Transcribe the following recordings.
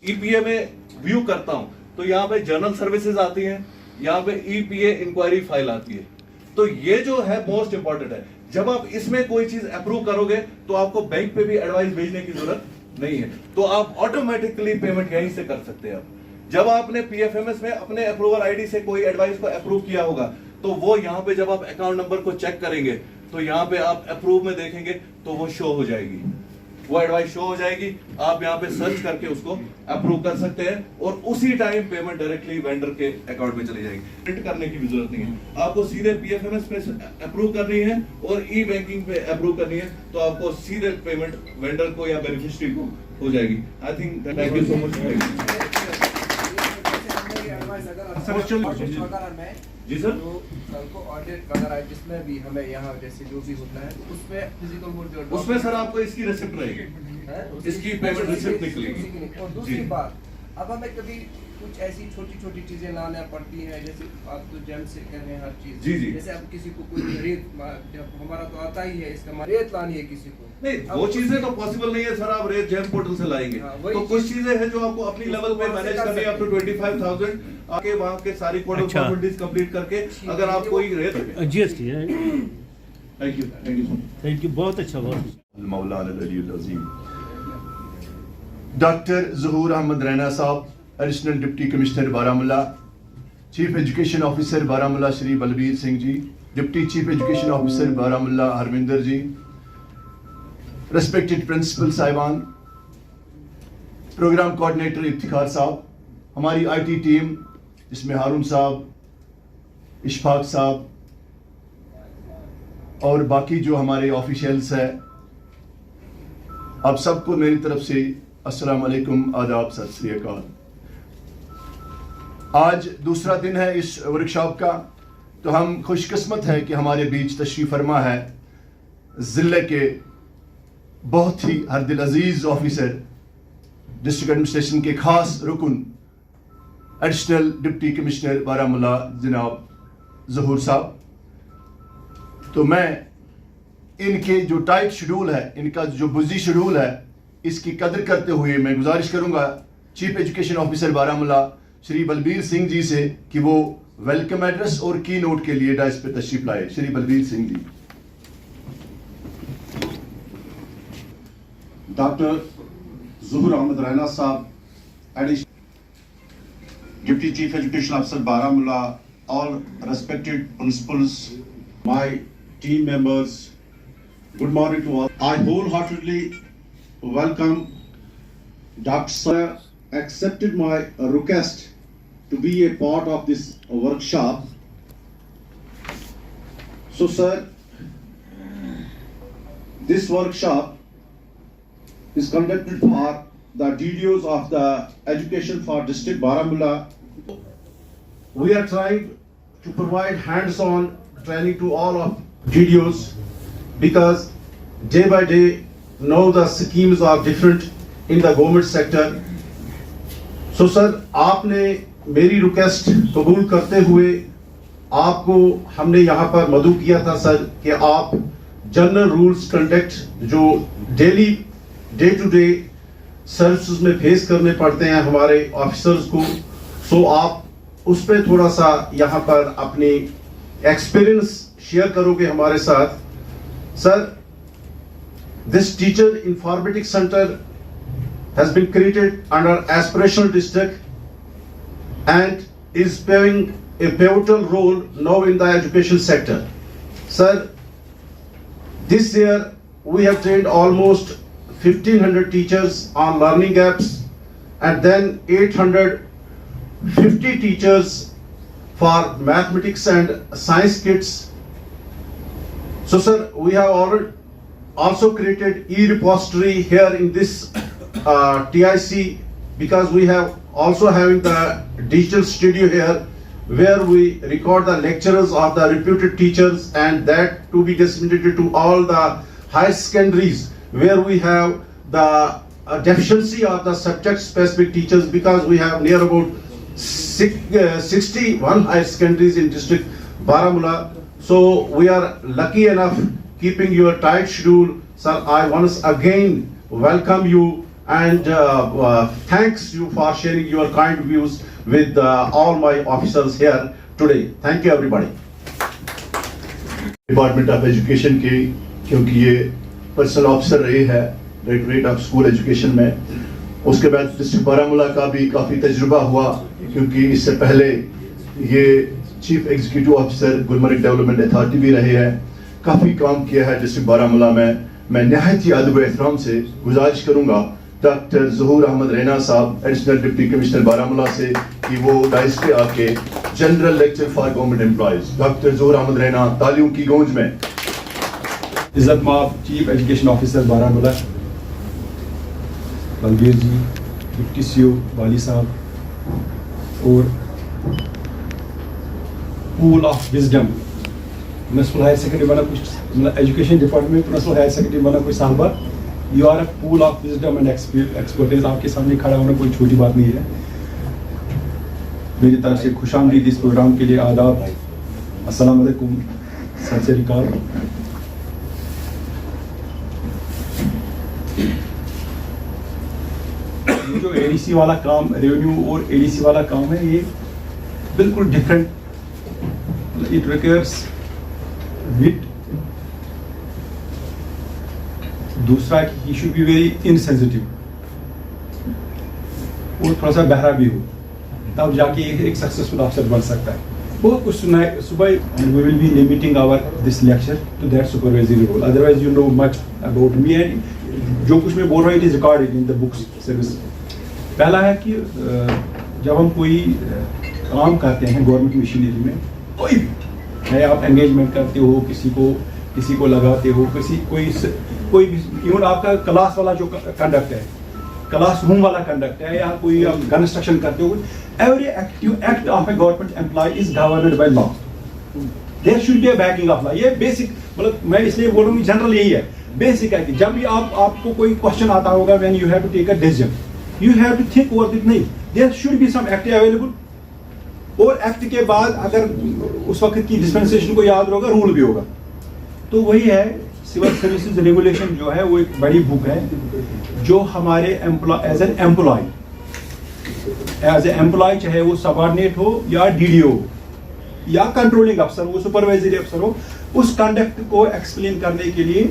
EPA में view करता हूं तो यहाँ पे जर्नल सर्विसेज आती हैं, यहाँ पे ईपीए इंक्वायरी फाइल आती है। तो ये जो है मोस्ट इंपॉर्टेंट है। जब आप इसमें कोई चीज अप्रूव करोगे तो आपको बैंक पे भी एडवाइस भेजने की जरूरत नहीं है, तो आप ऑटोमेटिकली पेमेंट यहीं से कर सकते हैं। जब आपने पीएफएमएस में अपने अप्रूवल आईडी से कोई एडवाइस को अप्रूव किया होगा तो वो यहाँ पे जब आप अकाउंट नंबर को चेक करेंगे तो यहाँ पे आप अप्रूव में देखेंगे तो वो शो हो जाएगी, वो एडवाइस शो हो जाएगी। आप यहाँ पे सर्च करके उसको अप्रूव कर सकते हैं और उसी टाइम पेमेंट डायरेक्टली वेंडर के अकाउंट में चली जाएगी। प्रिंट करने की भी जरूरत नहीं है, आपको सीधे पीएफएमएस पे अप्रूव करनी है और ई बैंकिंग पे अप्रूव करनी है तो आपको सीधे पेमेंट वेंडर को या बेनिफिशियरी को हो जाएगी। I think thank you so much. जी सर, तो कल को ऑडिट वगैरह जिसमें भी हमें यहाँ जैसे जो भी होता है तो उसमें फिजिकल बोर्ड उसमें सर आपको इसकी रिसिप्ट रहेगी, इसकी पेमेंट रिसिप्ट निकलेगी। और दूसरी बात, अब हमें कभी कुछ ऐसी छोटी छोटी चीजें लाना पड़ती हैं, जैसे आप तो जम से कह रहे हैं हर चीज। जी जी। जैसे अब किसी को कोई रेत, जब हमारा तो आता ही है इसका, रेत लानी है किसी को, नहीं वो चीजें तो पॉसिबल नहीं है सर, आप रेत जेम पोर्टल से लाएंगे। तो कुछ चीजें हैं जो आपको अपनी लेवल पे मैनेज करनी है, अप टू 25,000 आके वहां के सारी कोड ऑफ फॉर्मेलिटीज कंप्लीट करके अगर आप कोई रेत जीएसटी है। थैंक यू थैंक यू, बहुत अच्छा, बहुत डॉक्टर ज़हूर अहमद रैना साहब, additional deputy commissioner Baramulla, chief education officer Baramulla Shri Balbir Singh ji, deputy chief education officer Baramulla Harvinder ji, respected principal साहिबान, प्रोग्राम कोऑर्डिनेटर इफ्तिखार साहब, हमारी आईटी टीम जिसमें हारून साहब, इशफाक साहब और बाकी जो हमारे ऑफिशियल्स हैं, आप सबको मेरी तरफ से अस्सलाम वालेकुम, आदाब, सत श्री अकाल। आज दूसरा दिन है इस वर्कशॉप का, तो हम खुशकिस्मत हैं कि हमारे बीच तशरीफ फरमा है ज़िले के बहुत ही हरदिल अजीज ऑफिसर, डिस्ट्रिक्ट एडमिनिस्ट्रेशन के खास रुकन, एडिशनल डिप्टी कमिश्नर बारामूला जनाब ज़हूर साहब। तो मैं इनके जो टाइट शेड्यूल है, इनका जो बिजी शेड्यूल है, इसकी कदर करते हुए मैं गुजारिश करूंगा chief education officer Baramulla Shri Balbir Singh ji से कि वो वेलकम एड्रेस और की नोट के लिए डाइस पे तशरीफ लाए। श्री बलबीर सिंह जी। डॉक्टर ज़हूर अहमद रैना साहब, deputy chief education officer Baramulla, all respected principals, my team members, good morning to all. I wholeheartedly welcome Dr. Sir accepted my request to be a part of this workshop. So sir, this workshop is conducted for the DDOs of the Education for District Baramulla. We are trying to provide hands-on training to all of DDOs because day by day now the schemes are different in the government sector. So sir, आपने मेरी request कबूल करते हुए आपको हमने यहाँ पर मदऊ किया था सर कि आप जनरल रूल्स कंडक्ट जो daily day to day services में फेस करने पड़ते हैं हमारे ऑफिसर्स को, सो आप उस पर थोड़ा सा यहाँ पर अपनी एक्सपीरियंस शेयर करोगे हमारे साथ। Sir, this teacher informatics center has been created under aspirational district and is playing a pivotal role now in the education sector. Sir, this year we have trained almost 1,500 teachers on learning apps and then 850 teachers for mathematics and science kits. So sir, we have already also created e-repository here in this TIC because we have also having the digital studio here where we record the lectures of the reputed teachers and that to be disseminated to all the higher secondaries where we have the deficiency of the subject specific teachers because we have near about 61 higher secondaries in district Baramulla. So we are lucky enough keeping your tight schedule. Sir, I once again welcome you and thanks you for sharing your kind views with all my officers here today. Thank you everybody. Department of education की, क्योंकि ये personal officer रही है directorate of school education में। उसके बाद district Baramulla का भी काफ़ी तजुर्बा हुआ, क्योंकि इससे पहले ये chief executive officer Gulmarg development authority भी रहे हैं। काफ़ी काम किया है डिस्ट्रिक्ट बारामूला में। मैं नहायत ही अदब एहतराम से गुजारिश करूँगा डॉक्टर ज़हूर अहमद रैना साहब, एडिशनल डिप्टी कमिश्नर बारामूला से, कि वो डाइस पे आके general lecture for government employees doctor Zahoor Ahmad Raina तालियों की गूंज में। इज्जत माफ chief education officer Baramulla Balbir ji, deputy CO वाली साहब और pool of wisdom principal higher secondary बना कुछ, मतलब एजुकेशन डिपार्टमेंट में प्रिंसिपल हायर सेकेंडरी बना कोई साहबा, you are a pool of wisdom and expertise. आपके सामने खड़ा होना कोई छोटी बात नहीं है। मेरी तरफ से खुशामदीद इस प्रोग्राम के लिए आदाब, अस्सलाम वालेकुम, सत श्री अकाल। ये जो एडीसी वाला काम, रेवेन्यू और एडीसी वाला काम है, ये बिल्कुल डिफरेंट, इट रिक्वायर्स विट। दूसरा he should be very insensitive और थोड़ा सा बहरा भी हो, तब जाके एक सक्सेसफुल अफसर बन सकता है। बहुत कुछ सुना है सुबह, and we will be limiting our this lecture to that supervisory role, otherwise you know much about me and जो कुछ मैं बोल रहा हूँ it is recorded in the books service. पहला है कि जब हम कोई काम करते हैं गवर्नमेंट मशीनरी में, कोई भी चाहे आप एंगेजमेंट करते हो, किसी को लगाते हो, कोई भी, इवन आपका क्लास वाला जो कंडक्ट है, क्लासरूम वाला कंडक्ट है, या कोई आप कंस्ट्रक्शन करते हो, every act of a government employ is governed by law. There should be a backing of law. ये बेसिक, मतलब मैं इसलिए बोल रहा हूँ जनरल यही है, बेसिक है कि जब भी आपको कोई क्वेश्चन आता होगा, when you have to take a decision, you have to think over it. नहीं, there should be some act available, और एक्ट के बाद अगर उस वक्त की डिस्पेंसेशन को याद होगा, रूल भी होगा। तो वही है सिविल सर्विसेज रेगुलेशन जो है, वो एक बड़ी बुक है जो हमारे एज एन एम्प्लॉय, चाहे वो सबऑर्डिनेट हो या डीडीओ या कंट्रोलिंग अफसर, वो सुपरवाइजरी अफसर हो, उस कंडक्ट को एक्सप्लेन करने के लिए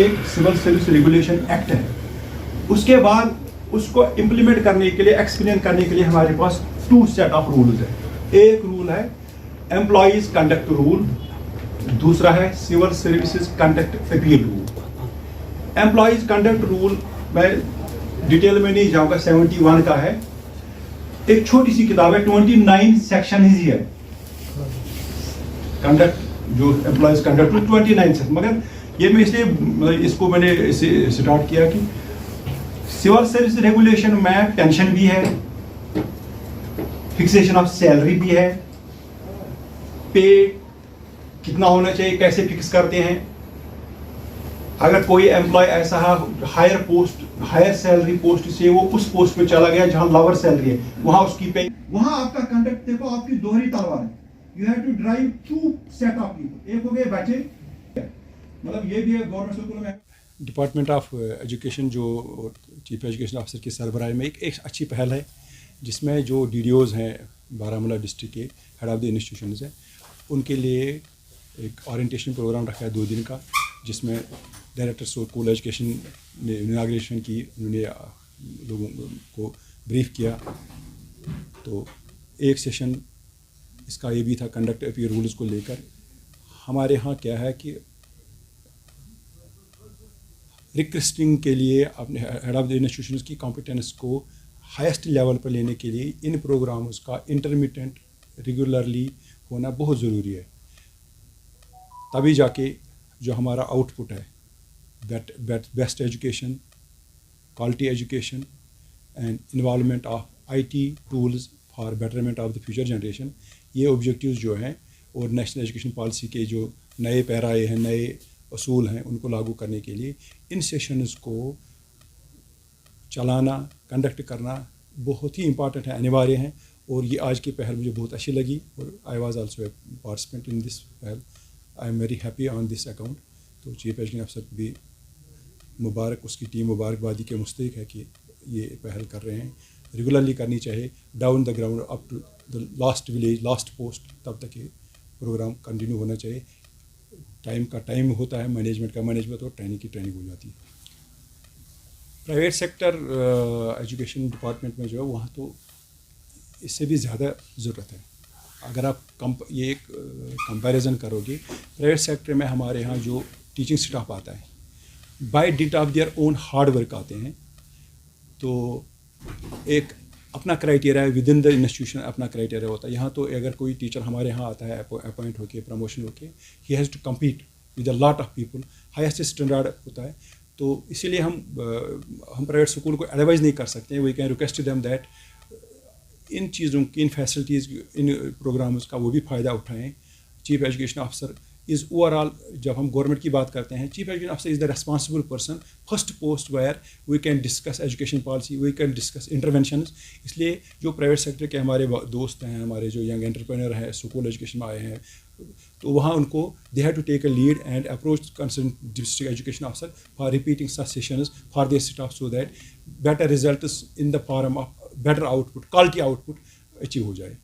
एक सिविल सर्विस रेगुलेशन एक्ट है। उसके बाद उसको इम्प्लीमेंट करने के लिए, एक्सप्लेन करने के लिए हमारे पास 2 सेट ऑफ रूल्स है। एक रूल है एम्प्लॉइज कंडक्ट रूल, दूसरा है civil services conduct appeal rule. Employees conduct rule मैं डिटेल में नहीं जाऊंगा, 71 का है, एक छोटी सी किताब है, 29 सेक्शन ही है कंडक्ट, जो एम्प्लॉइज कंडक्ट रूल 29 सेक्शन। मगर ये मैं इसलिए इसको मैंने इसे स्टार्ट किया कि सिविल सर्विस रेगुलेशन में पेंशन भी है, फिक्सेशन ऑफ सैलरी भी है, पे कितना होना चाहिए कैसे फिक्स करते हैं। अगर कोई एम्प्लॉय ऐसा है हायर सैलरी पोस्ट से वो उस पोस्ट पे चला गया जहां लोअर सैलरी है, वहां उसकी पे, वहां आपका कंडक्ट देखो, आपकी दोहरी तलवार है। You have to drive 2 set of people, एक हो गए बच्चे, मतलब ये भी है गवर्नमेंट स्कूल में। डिपार्टमेंट ऑफ एजुकेशन जो चीफ एजुकेशन ऑफिसर की सरबराही में एक अच्छी पहल है, जिसमें जो डीडीओज हैं बारामूला डिस्ट्रिक्ट के हेड ऑफ द इंस्टीट्यूशंस हैं, उनके लिए एक ओरिएंटेशन प्रोग्राम रखा है 2 दिन का, जिसमें डायरेक्टर स्कूल एजुकेशन ने इनाग्रेशन की, उन्होंने लोगों को ब्रीफ किया। तो एक सेशन इसका ये भी था कंडक्ट अपील रूल्स को लेकर। हमारे यहाँ क्या है कि रिक्वेस्टिंग के लिए अपने हेड ऑफ द इंस्टीट्यूशंस की कॉम्पिटेंस को हाईएस्ट लेवल पर लेने के लिए इन प्रोग्राम्स का इंटरमिटेंट रेगुलरली होना बहुत ज़रूरी है, तभी जाके जो हमारा आउटपुट है, best education, quality education and involvement of IT tools for betterment of the future generation, ये ऑब्जेक्टिव्स जो हैं और नेशनल एजुकेशन पॉलिसी के जो नए पैराए हैं, नए असूल हैं, उनको लागू करने के लिए इन सेशंस को चलाना, कंडक्ट करना बहुत ही इम्पॉर्टेंट है, अनिवार्य हैं। और ये आज की पहल मुझे बहुत अच्छी लगी और I was also a participant in this पहल। I am very happy on this account. तो चीफ एजुकेशन अफसर भी मुबारक उसकी टीम मुबारकबादी के मुस्तहिक है कि ये पहल कर रहे हैं। रेगुलरली करनी चाहिए, down the ground up to the last village, last post, तब तक ये प्रोग्राम कंटिन्यू होना चाहिए। टाइम का टाइम होता है, मैनेजमेंट का मैनेजमेंट, और ट्रेनिंग की ट्रेनिंग हो जाती है। प्राइवेट सेक्टर एजुकेशन डिपार्टमेंट में जो है वहाँ तो इससे भी ज़्यादा ज़रूरत है। अगर आप ये एक कंपैरिजन करोगे, प्राइवेट सेक्टर में हमारे यहाँ जो टीचिंग स्टाफ आता है बाय डिट of their own hard work आते हैं, तो एक अपना क्राइटेरिया है, विद इन द इंस्टीट्यूशन अपना क्राइटेरिया होता है। यहाँ तो अगर कोई टीचर हमारे यहाँ आता है अपॉइंट होके, प्रमोशन होके, he has to compete with a lot of people, highest standard होता है। तो इसीलिए हम प्राइवेट स्कूल को एडवाइज़ नहीं कर सकते। We can request them that इन चीज़ों की, इन फैसिलिटीज़, इन प्रोग्राम्स का वो भी फ़ायदा उठाएँ। Chief education officer is overall, जब हम गवर्नमेंट की बात करते हैं, chief education officer is the responsible person, first post where we can discuss education policy, we can discuss interventions. इसलिए जो प्राइवेट सेक्टर के हमारे दोस्त हैं, हमारे जो यंग एंटरप्रेन्योर हैं, स्कूल एजुकेशन में आए हैं, तो वहाँ उनको they have to take a lead and approach concern district education officer for repeating such sessions for their staff, so that better results in the form of better output, quality output achieve हो जाए।